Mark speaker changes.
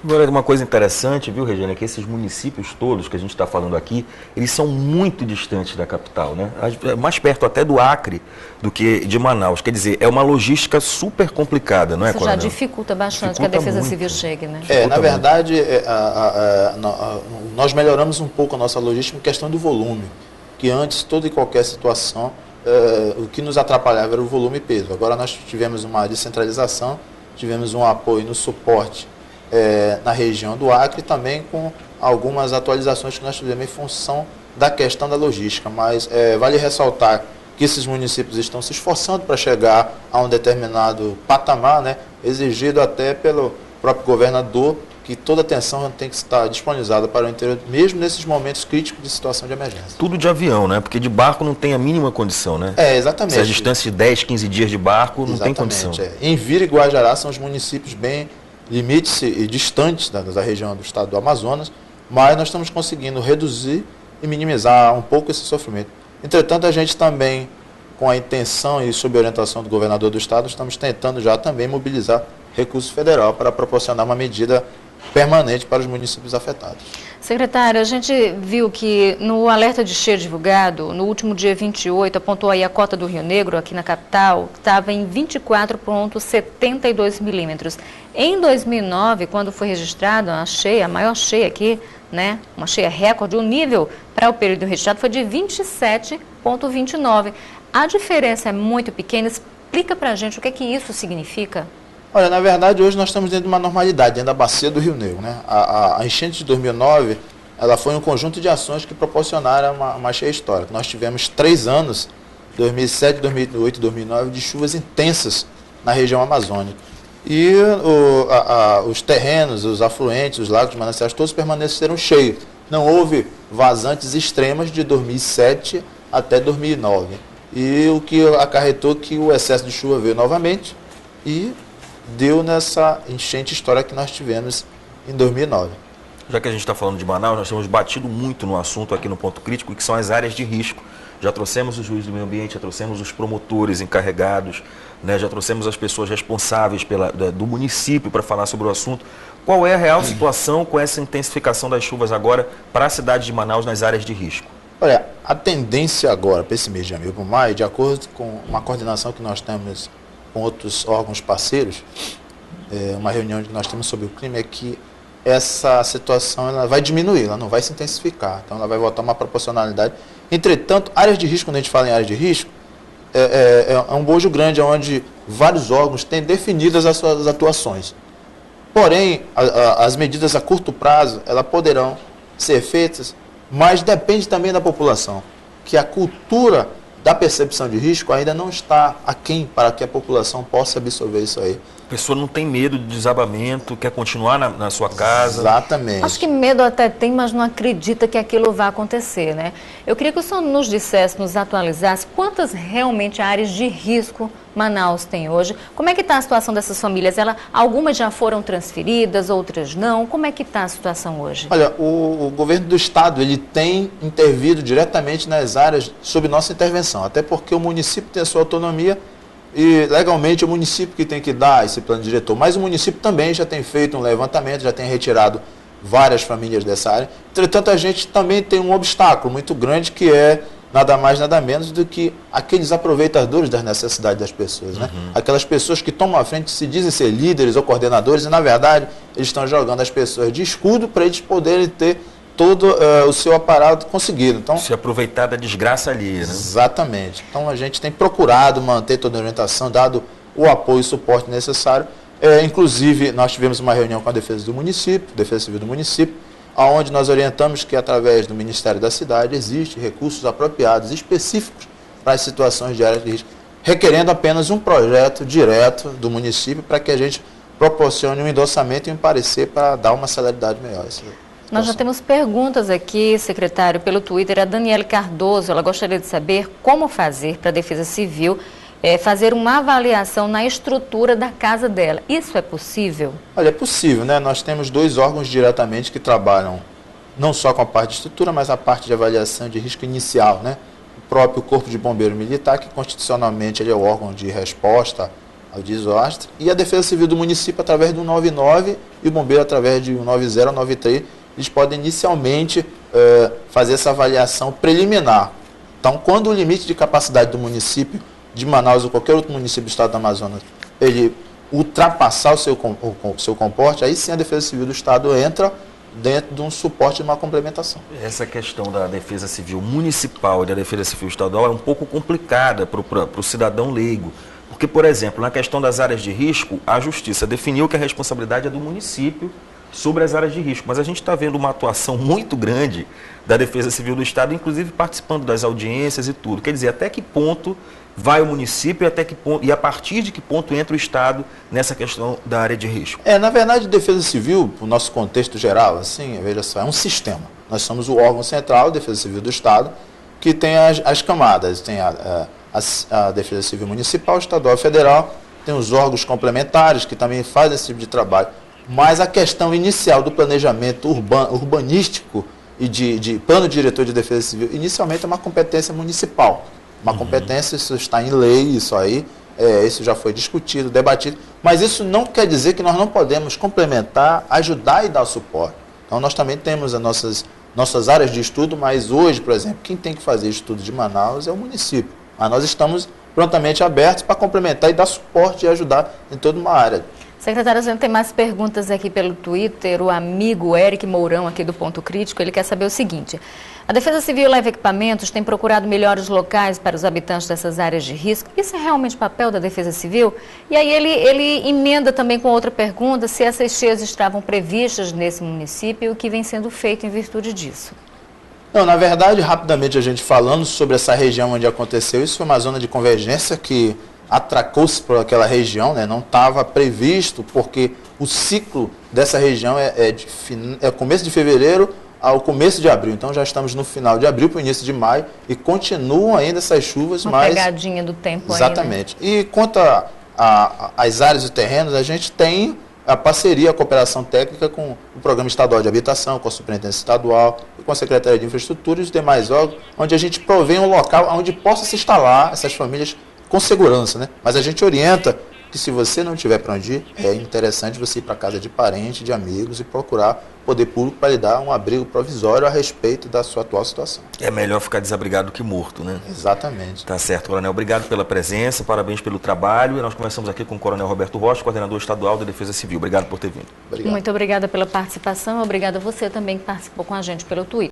Speaker 1: Agora, uma coisa interessante, viu, Regina, é que esses municípios todos que a gente está falando aqui, eles são muito distantes da capital, né? Mais perto até do Acre do que de Manaus. Quer dizer, é uma logística super complicada, não é, Coronel?
Speaker 2: Isso já dificulta bastante que a Defesa Civil chegue, né?
Speaker 3: Na verdade, nós melhoramos um pouco a nossa logística em questão do volume, que antes, toda e qualquer situação, o que nos atrapalhava era o volume e peso. Agora nós tivemos uma descentralização, tivemos um apoio no suporte na região do Acre, também com algumas atualizações que nós tivemos em função da questão da logística. Mas vale ressaltar que esses municípios estão se esforçando para chegar a um determinado patamar, né, exigido até pelo próprio governador, que toda atenção tem que estar disponibilizada para o interior, mesmo nesses momentos críticos de situação de emergência.
Speaker 1: Tudo de avião, né? Porque de barco não tem a mínima condição, né?
Speaker 3: Exatamente.
Speaker 1: Se a distância de 10, 15 dias de barco, não tem condição.
Speaker 3: Envira e Guajará são os municípios bem limites e distantes da região do estado do Amazonas, mas nós estamos conseguindo reduzir e minimizar um pouco esse sofrimento. Entretanto, a gente também, com a intenção e sob orientação do governador do estado, estamos tentando já também mobilizar recurso federal para proporcionar uma medida permanente para os municípios afetados.
Speaker 2: Secretário, a gente viu que no alerta de cheia divulgado, no último dia 28, apontou aí a cota do Rio Negro, aqui na capital, que estava em 24,72 milímetros. Em 2009, quando foi registrada a cheia, a maior cheia aqui, né, uma cheia recorde, o nível para o período registrado foi de 27,29. A diferença é muito pequena. Explica para a gente o que isso significa.
Speaker 3: Olha, na verdade, hoje nós estamos dentro de uma normalidade, dentro da bacia do Rio Negro, né? A enchente de 2009, ela foi um conjunto de ações que proporcionaram uma cheia histórica. Nós tivemos 3 anos, 2007, 2008 e 2009, de chuvas intensas na região amazônica. E os terrenos, os afluentes, os lagos, os mananciais, todos permaneceram cheios. Não houve vazantes extremas de 2007 até 2009. E o que acarretou que o excesso de chuva veio novamente e deu nessa enchente histórica que nós tivemos em 2009.
Speaker 1: Já que a gente está falando de Manaus, nós temos batido muito no assunto aqui no Ponto Crítico, que são as áreas de risco. Já trouxemos os juízes do meio ambiente, já trouxemos os promotores encarregados, né, já trouxemos as pessoas responsáveis do município para falar sobre o assunto. Qual é a real situação com essa intensificação das chuvas agora para a cidade de Manaus nas áreas de risco?
Speaker 3: Olha, a tendência agora para esse mês de abril para maio, de acordo com uma coordenação que nós temos com outros órgãos parceiros, uma reunião que nós temos sobre o clima, é que essa situação ela vai diminuir, ela não vai se intensificar, então ela vai voltar a uma proporcionalidade. Entretanto, áreas de risco, quando a gente fala em áreas de risco, é um bojo grande onde vários órgãos têm definidas as suas atuações. Porém, as medidas a curto prazo, elas poderão ser feitas, mas depende também da população, que a cultura da percepção de risco ainda não está aquém para que a população possa absorver isso aí.
Speaker 1: A pessoa não tem medo de desabamento, quer continuar na sua casa.
Speaker 3: Exatamente.
Speaker 2: Acho que medo até tem, mas não acredita que aquilo vai acontecer, né? Eu queria que o senhor nos dissesse, nos atualizasse, quantas realmente áreas de risco Manaus tem hoje. Como é que está a situação dessas famílias? Algumas já foram transferidas, outras não. Como é que está a situação hoje?
Speaker 3: Olha, o governo do estado, ele tem intervido diretamente nas áreas sob nossa intervenção, até porque o município tem a sua autonomia e legalmente é o município que tem que dar esse plano diretor, mas o município também já tem feito um levantamento, já tem retirado várias famílias dessa área. Entretanto, a gente também tem um obstáculo muito grande, que é nada mais, nada menos do que aqueles aproveitadores das necessidades das pessoas, né? Aquelas pessoas que tomam a frente, se dizem ser líderes ou coordenadores, e na verdade eles estão jogando as pessoas de escudo para eles poderem ter todo o seu aparato conseguido. Então,
Speaker 1: se aproveitar da desgraça ali, né?
Speaker 3: Exatamente. Então a gente tem procurado manter toda a orientação, dado o apoio e suporte necessário. Inclusive, nós tivemos uma reunião com a Defesa do Município, Defesa Civil do Município, onde nós orientamos que, através do Ministério da Cidade, existem recursos apropriados específicos para as situações de áreas de risco, requerendo apenas um projeto direto do município para que a gente proporcione um endossamento e um parecer para dar uma celeridade melhor.
Speaker 2: Nós já temos perguntas aqui, secretário, pelo Twitter. A Daniela Cardoso, ela gostaria de saber como fazer para a Defesa Civil fazer uma avaliação na estrutura da casa dela. Isso é possível?
Speaker 3: Olha, é possível, né? Nós temos 2 órgãos diretamente que trabalham não só com a parte de estrutura, mas a parte de avaliação de risco inicial, né? O próprio Corpo de Bombeiro Militar, que constitucionalmente ele é o órgão de resposta ao desastre, e a Defesa Civil do município através do 199 e o bombeiro através de 190, 193, eles podem inicialmente fazer essa avaliação preliminar. Então, quando o limite de capacidade do município de Manaus ou qualquer outro município do estado do Amazonas, ele ultrapassar o seu comporte, aí sim a Defesa Civil do Estado entra dentro de um suporte de uma complementação.
Speaker 1: Essa questão da Defesa Civil Municipal e da Defesa Civil Estadual é um pouco complicada para o cidadão leigo. Porque, por exemplo, na questão das áreas de risco, a Justiça definiu que a responsabilidade é do município sobre as áreas de risco. Mas a gente está vendo uma atuação muito grande da Defesa Civil do Estado, inclusive participando das audiências e tudo. Quer dizer, até que ponto vai o município e, até que ponto, e a partir de que ponto entra o Estado nessa questão da área de risco?
Speaker 3: Na verdade, a Defesa Civil, no nosso contexto geral, assim, veja só, é um sistema. Nós somos o órgão central, a Defesa Civil do Estado, que tem as camadas. Tem a Defesa Civil Municipal, Estadual e Federal, tem os órgãos complementares que também fazem esse tipo de trabalho. Mas a questão inicial do planejamento urbanístico e de plano diretor de Defesa Civil, inicialmente é uma competência municipal. Uma competência, isso está em lei, isso aí, isso já foi discutido, debatido, mas isso não quer dizer que nós não podemos complementar, ajudar e dar suporte. Então nós também temos as nossas áreas de estudo, mas hoje, por exemplo, quem tem que fazer estudo de Manaus é o município. Mas nós estamos prontamente abertos para complementar e dar suporte e ajudar em toda uma área.
Speaker 2: Secretário, a gente tem mais perguntas aqui pelo Twitter. O amigo Eric Mourão, aqui do Ponto Crítico, ele quer saber o seguinte: a Defesa Civil leva equipamentos, tem procurado melhores locais para os habitantes dessas áreas de risco. Isso é realmente papel da Defesa Civil? E aí ele emenda também com outra pergunta, se essas cheias estavam previstas nesse município e o que vem sendo feito em virtude disso.
Speaker 3: Não, na verdade, rapidamente a gente falando sobre essa região onde aconteceu, isso foi uma zona de convergência que atracou-se por aquela região, né? Não estava previsto, porque o ciclo dessa região é começo de fevereiro ao começo de abril. Então já estamos no final de abril para o início de maio e continuam ainda essas chuvas.
Speaker 2: Uma pegadinha do tempo.
Speaker 3: Exatamente.
Speaker 2: Aí, né?
Speaker 3: E quanto às áreas e terrenos, a gente tem a parceria, a cooperação técnica com o Programa Estadual de Habitação, com a Superintendência Estadual e com a Secretaria de Infraestrutura e os demais órgãos, onde a gente provém um local onde possa se instalar essas famílias com segurança, né? Mas a gente orienta que se você não tiver para onde ir, é interessante você ir para casa de parente, de amigos e procurar poder público para lhe dar um abrigo provisório a respeito da sua atual situação.
Speaker 1: É melhor ficar desabrigado que morto, né?
Speaker 3: Exatamente.
Speaker 1: Tá certo, Coronel. Obrigado pela presença, parabéns pelo trabalho. E nós conversamos aqui com o Coronel Roberto Rocha, coordenador estadual da Defesa Civil. Obrigado por ter vindo.
Speaker 3: Obrigado.
Speaker 2: Muito obrigada pela participação. Obrigada a você também que participou com a gente pelo Twitter.